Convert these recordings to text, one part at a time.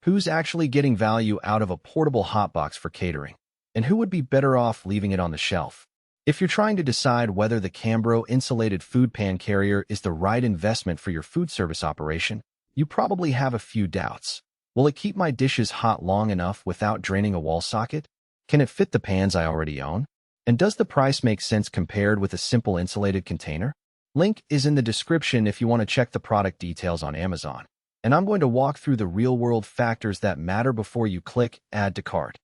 Who's actually getting value out of a portable hotbox for catering? And who would be better off leaving it on the shelf? If you're trying to decide whether the Cambro Insulated food pan carrier is the right investment for your food service operation, you probably have a few doubts. Will it keep my dishes hot long enough without draining a wall socket? Can it fit the pans I already own? And does the price make sense compared with a simple insulated container? Link is in the description if you want to check the product details on Amazon. And I'm going to walk through the real-world factors that matter before you click Add to Cart.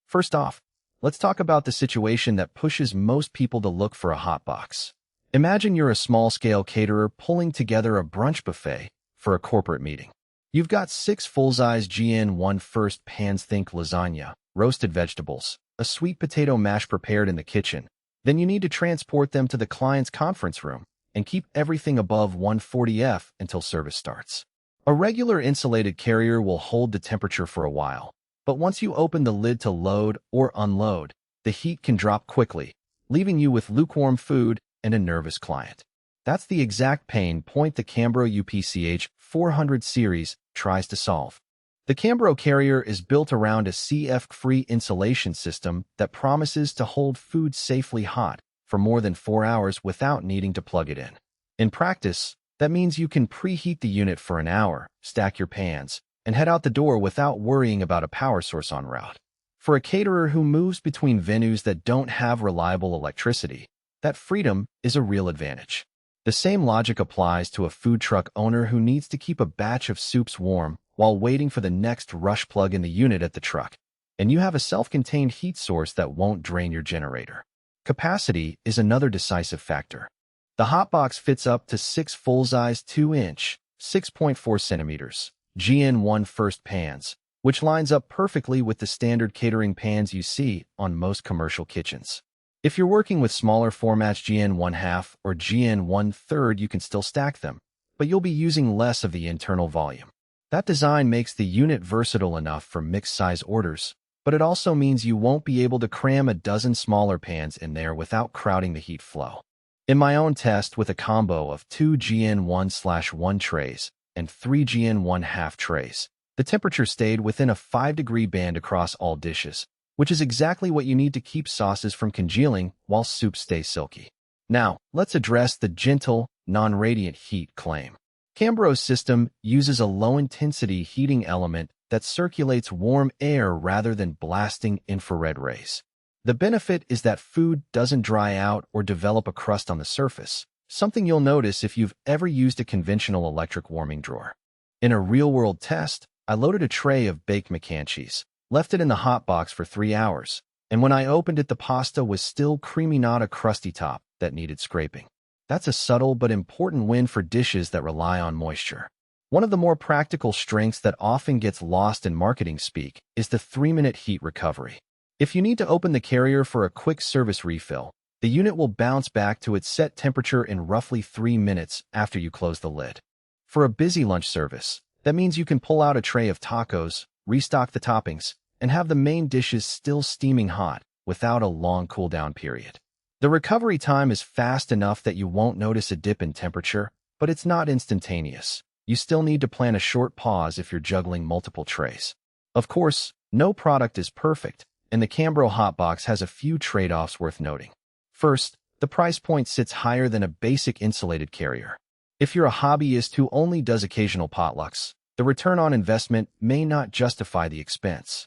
First off, let's talk about the situation that pushes most people to look for a hotbox. Imagine you're a small-scale caterer pulling together a brunch buffet for a corporate meeting. You've got 6 full-size GN1 first pans. Think lasagna, roasted vegetables, a sweet potato mash prepared in the kitchen. Then you need to transport them to the client's conference room and keep everything above 140°F until service starts. A regular insulated carrier will hold the temperature for a while, but once you open the lid to load or unload, the heat can drop quickly, leaving you with lukewarm food and a nervous client. That's the exact pain point the Cambro UPCH 400 series tries to solve. The Cambro carrier is built around a CFC-free insulation system that promises to hold food safely hot for more than 4 hours without needing to plug it in. In practice, that means you can preheat the unit for an hour, stack your pans, and head out the door without worrying about a power source en route. For a caterer who moves between venues that don't have reliable electricity, that freedom is a real advantage. The same logic applies to a food truck owner who needs to keep a batch of soups warm while waiting for the next rush plug in the unit at the truck, and you have a self-contained heat source that won't drain your generator. Capacity is another decisive factor. The hotbox fits up to 6 full-size 2-inch, 6.4 centimeters, GN1 first pans, which lines up perfectly with the standard catering pans you see on most commercial kitchens. If you're working with smaller formats GN1 half or GN1 third, you can still stack them, but you'll be using less of the internal volume. That design makes the unit versatile enough for mixed-size orders, but it also means you won't be able to cram a dozen smaller pans in there without crowding the heat flow. In my own test with a combo of 2 GN1/1 trays and 3 GN1 half trays, the temperature stayed within a 5-degree band across all dishes, which is exactly what you need to keep sauces from congealing while soups stay silky. Now, let's address the gentle, non-radiant heat claim. Cambro's system uses a low-intensity heating element that circulates warm air rather than blasting infrared rays. The benefit is that food doesn't dry out or develop a crust on the surface, something you'll notice if you've ever used a conventional electric warming drawer. In a real-world test, I loaded a tray of baked mac and cheese, left it in the hotbox for 3 hours, and when I opened it, the pasta was still creamy, not a crusty top that needed scraping. That's a subtle but important win for dishes that rely on moisture. One of the more practical strengths that often gets lost in marketing speak is the 3-minute heat recovery. If you need to open the carrier for a quick service refill, the unit will bounce back to its set temperature in roughly 3 minutes after you close the lid. For a busy lunch service, that means you can pull out a tray of tacos, restock the toppings, and have the main dishes still steaming hot without a long cool-down period. The recovery time is fast enough that you won't notice a dip in temperature, but it's not instantaneous. You still need to plan a short pause if you're juggling multiple trays. Of course, no product is perfect, and the Cambro hotbox has a few trade-offs worth noting. First, the price point sits higher than a basic insulated carrier. If you're a hobbyist who only does occasional potlucks, the return on investment may not justify the expense.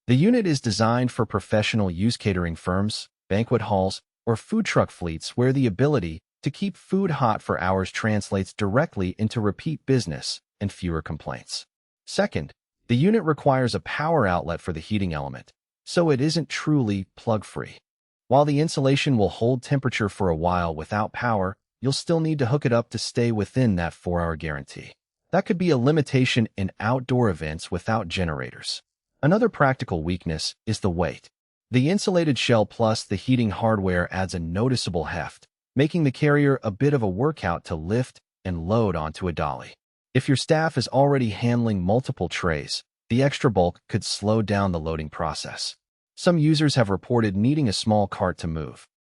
The unit is designed for professional use catering firms, banquet halls, or food truck fleets where the ability to keep food hot for hours translates directly into repeat business and fewer complaints. Second, the unit requires a power outlet for the heating element, so it isn't truly plug-free. While the insulation will hold temperature for a while without power, you'll still need to hook it up to stay within that 4-hour guarantee. That could be a limitation in outdoor events without generators. Another practical weakness is the weight. The insulated shell plus the heating hardware adds a noticeable heft, making the carrier a bit of a workout to lift and load onto a dolly. If your staff is already handling multiple trays, the extra bulk could slow down the loading process. Some users have reported needing a small cart to move,